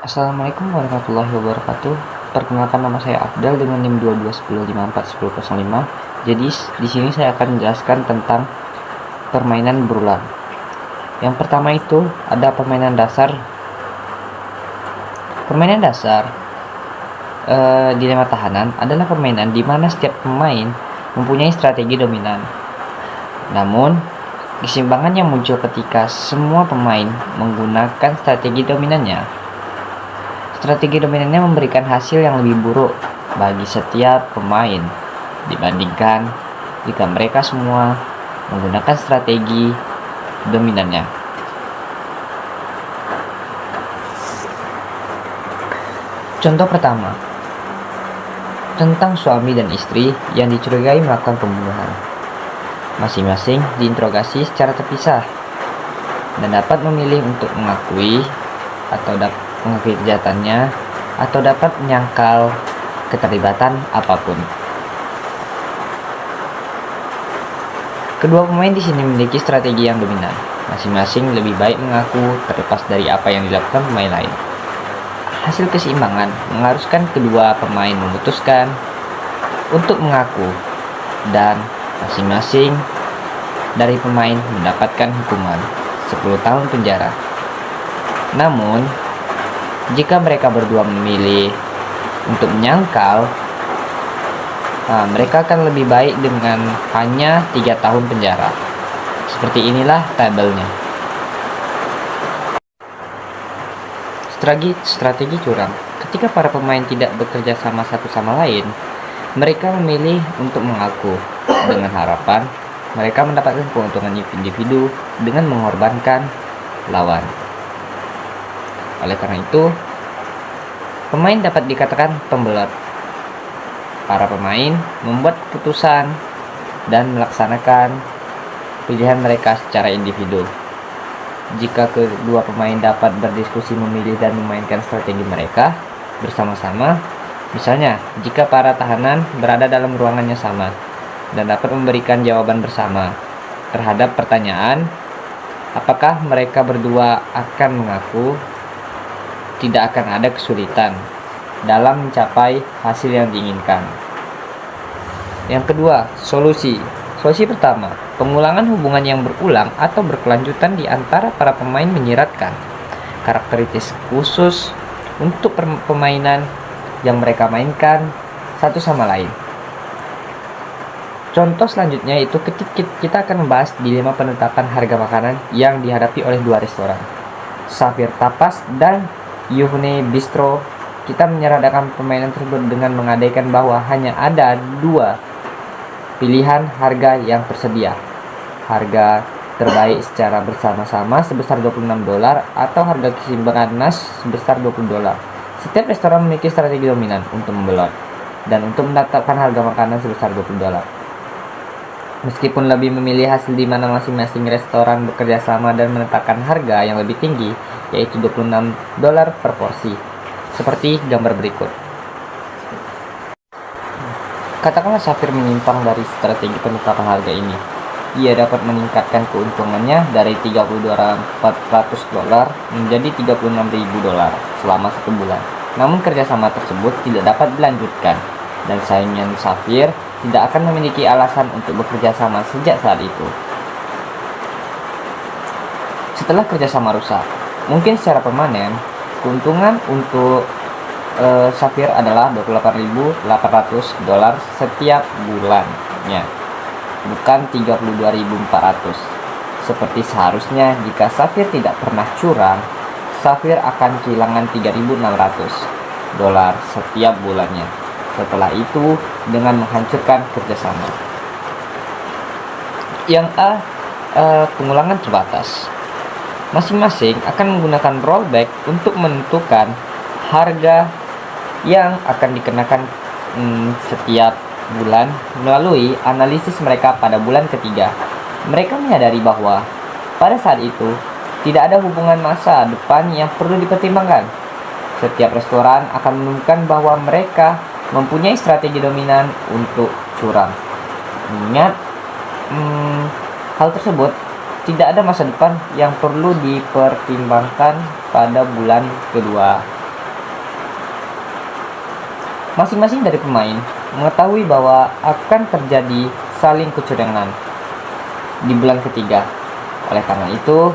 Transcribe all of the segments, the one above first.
Assalamualaikum warahmatullahi wabarakatuh. Perkenalkan, nama saya Abdal dengan NIM 2210541005. Jadi di sini saya akan menjelaskan tentang permainan berulang. Yang pertama itu ada permainan dasar. Permainan dasar dilema tahanan adalah permainan di mana setiap pemain mempunyai strategi dominan. Namun, keseimbangan yang muncul ketika semua pemain menggunakan strategi dominannya. Strategi dominannya memberikan hasil yang lebih buruk bagi setiap pemain dibandingkan jika mereka semua menggunakan strategi dominannya. Contoh pertama, tentang suami dan istri yang dicurigai melakukan pembunuhan. Masing-masing diinterogasi secara terpisah dan dapat memilih untuk mengakui atau mengakui kejahatannya atau dapat menyangkal keterlibatan apapun. Kedua pemain di sini memiliki strategi yang dominan. Masing-masing lebih baik mengaku terlepas dari apa yang dilakukan pemain lain. Hasil keseimbangan mengharuskan kedua pemain memutuskan untuk mengaku dan masing-masing dari pemain mendapatkan hukuman 10 tahun penjara. Namun, jika mereka berdua memilih untuk menyangkal, mereka akan lebih baik dengan hanya 3 tahun penjara. Seperti inilah tabelnya. Strategi curang. Ketika para pemain tidak bekerja sama satu sama lain, mereka memilih untuk mengaku dengan harapan mereka mendapatkan keuntungan individu dengan mengorbankan lawan. Oleh karena itu, pemain dapat dikatakan pembelot. Para pemain membuat keputusan dan melaksanakan pilihan mereka secara individu. Jika kedua pemain dapat berdiskusi, memilih dan memainkan strategi mereka bersama-sama, misalnya jika para tahanan berada dalam ruangannya sama dan dapat memberikan jawaban bersama terhadap pertanyaan apakah mereka berdua akan mengaku, tidak akan ada kesulitan dalam mencapai hasil yang diinginkan. Yang kedua, solusi. Solusi pertama, pengulangan hubungan yang berulang atau berkelanjutan di antara para pemain menyiratkan karakteristik khusus untuk permainan yang mereka mainkan satu sama lain. Contoh selanjutnya itu ketika kita akan membahas dilema penetapan harga makanan yang dihadapi oleh dua restoran, Safir Tapas dan Yuvne Bistro. Kita menyerahkan permainan tersebut dengan mengandaikan bahwa hanya ada dua pilihan harga yang tersedia. Harga terbaik secara bersama-sama sebesar $26 atau harga keseimbangan nas sebesar $20. Setiap restoran memiliki strategi dominan untuk membelot dan untuk menetapkan harga makanan sebesar $20. Meskipun lebih memilih hasil di mana masing-masing restoran bekerja sama dan menetapkan harga yang lebih tinggi, yaitu $26 per porsi, seperti gambar berikut. Katakanlah Safir menyimpang dari strategi penetapan harga ini. Ia dapat meningkatkan keuntungannya dari $32.400 menjadi $36.000 selama 1 bulan. Namun kerjasama tersebut tidak dapat dilanjutkan dan saingan Safir tidak akan memiliki alasan untuk bekerja sama sejak saat itu. Setelah kerjasama rusak, mungkin secara permanen, keuntungan untuk Safir adalah $28.800 setiap bulannya, bukan $32.400. Seperti seharusnya jika Safir tidak pernah curang, Safir akan kehilangan $3.600 setiap bulannya. Setelah itu, dengan menghancurkan kerjasama. Yang A, pengulangan terbatas. Masing-masing akan menggunakan rollback untuk menentukan harga yang akan dikenakan setiap bulan melalui analisis mereka pada bulan ketiga. Mereka menyadari bahwa pada saat itu tidak ada hubungan masa depan yang perlu dipertimbangkan. Setiap restoran akan menemukan bahwa mereka mempunyai strategi dominan untuk curang. Ingat, hal tersebut tidak ada masa depan yang perlu dipertimbangkan pada bulan kedua. Masing-masing dari pemain mengetahui bahwa akan terjadi saling kecurangan di bulan ketiga. Oleh karena itu,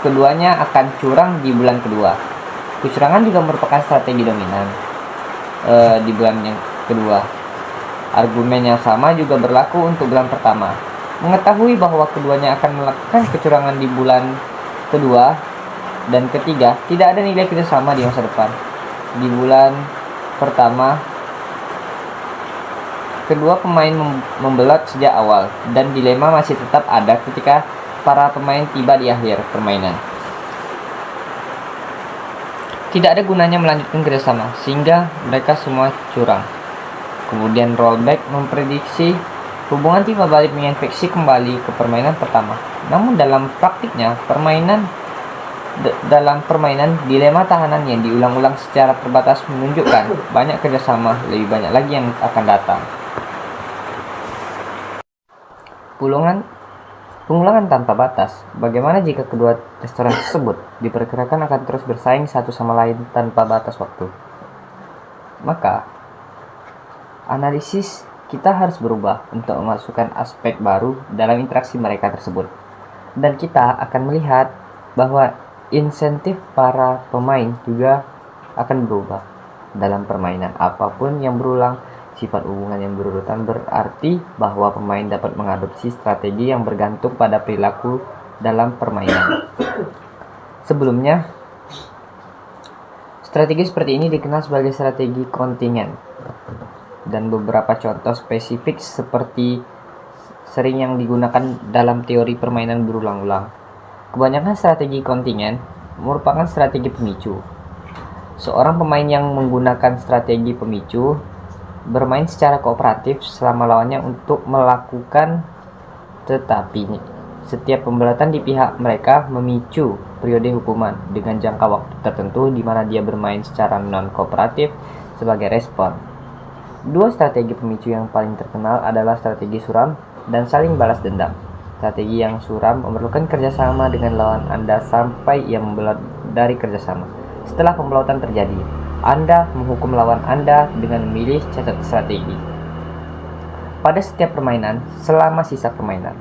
keduanya akan curang di bulan kedua. Kecurangan juga merupakan strategi dominan di bulan yang kedua. Argumen yang sama juga berlaku untuk bulan pertama. Mengetahui bahwa keduanya akan melakukan kecurangan di bulan kedua dan ketiga, tidak ada nilai kerjasama di masa depan. Di bulan pertama, kedua pemain membelot sejak awal, dan dilema masih tetap ada ketika para pemain tiba di akhir permainan. Tidak ada gunanya melanjutkan kerjasama, sehingga mereka semua curang. Kemudian rollback memprediksi hubungan timbal balik menginfeksi kembali ke permainan pertama. Namun dalam praktiknya, dalam permainan dilema tahanan yang diulang-ulang secara terbatas menunjukkan banyak kerjasama, lebih banyak lagi yang akan datang. Pengulangan tanpa batas. Bagaimana jika kedua restoran tersebut diperkirakan akan terus bersaing satu sama lain tanpa batas waktu? Maka, analisis kita harus berubah untuk memasukkan aspek baru dalam interaksi mereka tersebut. Dan kita akan melihat bahwa insentif para pemain juga akan berubah. Dalam permainan apapun yang berulang, sifat hubungan yang berurutan berarti bahwa pemain dapat mengadopsi strategi yang bergantung pada perilaku dalam permainan. Sebelumnya, strategi seperti ini dikenal sebagai strategi kontingen. Dan beberapa contoh spesifik seperti sering yang digunakan dalam teori permainan berulang-ulang. Kebanyakan strategi kontingen merupakan strategi pemicu. Seorang pemain yang menggunakan strategi pemicu bermain secara kooperatif selama lawannya untuk melakukan, tetapi setiap pembelotan di pihak mereka memicu periode hukuman dengan jangka waktu tertentu di mana dia bermain secara non-kooperatif sebagai respon. Dua strategi pemicu yang paling terkenal adalah strategi suram dan saling balas dendam. Strategi yang suram memerlukan kerjasama dengan lawan Anda sampai ia membelot dari kerjasama. Setelah pembelotan terjadi, Anda menghukum lawan Anda dengan memilih cacat strategi pada setiap permainan selama sisa permainan.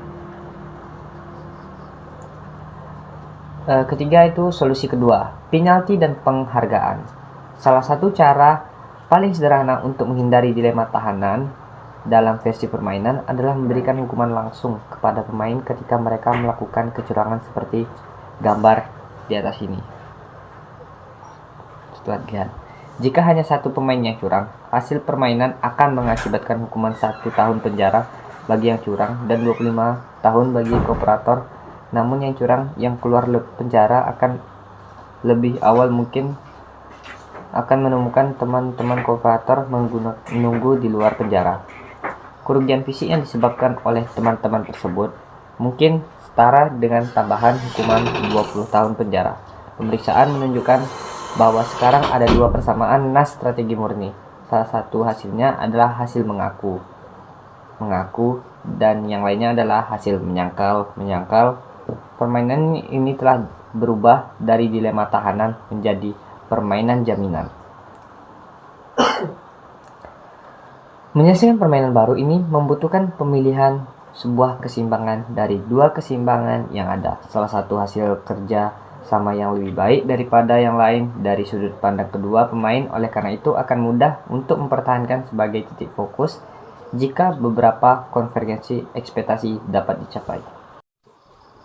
Ketiga itu solusi kedua, penalti dan penghargaan. Salah satu cara paling sederhana untuk menghindari dilema tahanan dalam versi permainan adalah memberikan hukuman langsung kepada pemain ketika mereka melakukan kecurangan seperti gambar di atas ini. Lihat. Jika hanya satu pemain yang curang, hasil permainan akan mengakibatkan hukuman 1 tahun penjara bagi yang curang dan 25 tahun bagi kooperator. Namun yang curang yang keluar penjara akan lebih awal mungkin akan menemukan teman-teman kooperator menunggu di luar penjara. Kerugian fisik yang disebabkan oleh teman-teman tersebut mungkin setara dengan tambahan hukuman 20 tahun penjara. Pemeriksaan menunjukkan bahwa sekarang ada dua persamaan nas strategi murni. Salah satu hasilnya adalah hasil mengaku, dan yang lainnya adalah hasil menyangkal. Permainan ini telah berubah dari dilema tahanan menjadi permainan jaminan. Menyelesaikan permainan baru ini membutuhkan pemilihan sebuah keseimbangan dari dua keseimbangan yang ada. Salah satu hasil kerja sama yang lebih baik daripada yang lain dari sudut pandang kedua pemain. Oleh karena itu akan mudah untuk mempertahankan sebagai titik fokus jika beberapa konvergensi ekspektasi dapat dicapai.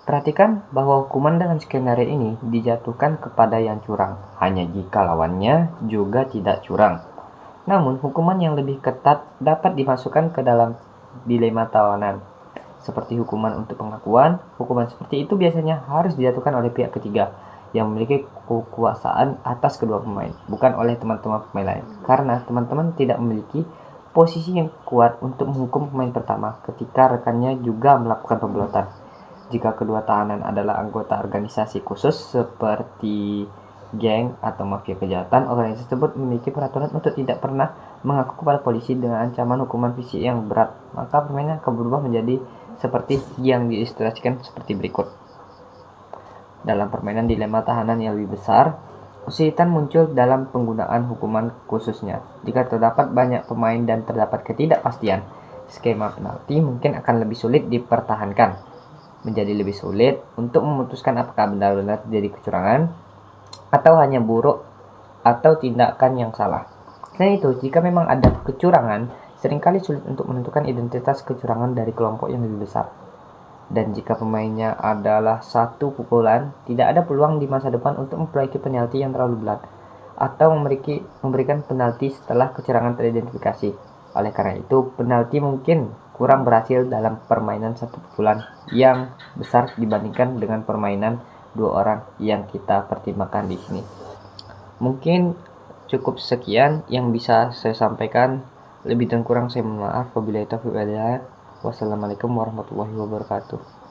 Perhatikan bahwa hukuman dengan skenario ini dijatuhkan kepada yang curang hanya jika lawannya juga tidak curang. Namun, hukuman yang lebih ketat dapat dimasukkan ke dalam dilema tawanan. Seperti hukuman untuk pengakuan, hukuman seperti itu biasanya harus dijatuhkan oleh pihak ketiga yang memiliki kekuasaan atas kedua pemain, bukan oleh teman-teman pemain lain. Karena teman-teman tidak memiliki posisi yang kuat untuk menghukum pemain pertama ketika rekannya juga melakukan pembelotan. Jika kedua tahanan adalah anggota organisasi khusus seperti geng atau mafia kejahatan, organisasi tersebut memiliki peraturan untuk tidak pernah mengaku kepada polisi dengan ancaman hukuman fisik yang berat. Maka permainan akan berubah menjadi seperti yang diilustrasikan seperti berikut. Dalam permainan dilema tahanan yang lebih besar, Kesulitan muncul dalam penggunaan hukuman khususnya. Jika terdapat banyak pemain dan terdapat ketidakpastian, skema penalti mungkin akan lebih sulit dipertahankan. Menjadi lebih sulit untuk memutuskan apakah benar-benar terjadi kecurangan atau hanya buruk atau tindakan yang salah. Selain itu, jika memang ada kecurangan, seringkali sulit untuk menentukan identitas kecurangan dari kelompok yang lebih besar. Dan jika pemainnya adalah satu pukulan, tidak ada peluang di masa depan untuk memperbaiki penalti yang terlalu berat atau memberikan penalti setelah kecurangan teridentifikasi. Oleh karena itu, penalti mungkin kurang berhasil dalam permainan satu pukulan yang besar dibandingkan dengan permainan dua orang yang kita pertimbangkan di sini. Mungkin cukup sekian yang bisa saya sampaikan. Lebih dan kurang saya mohon maaf. Wabillahi taufiq wal hidayah. Wassalamualaikum warahmatullahi wabarakatuh.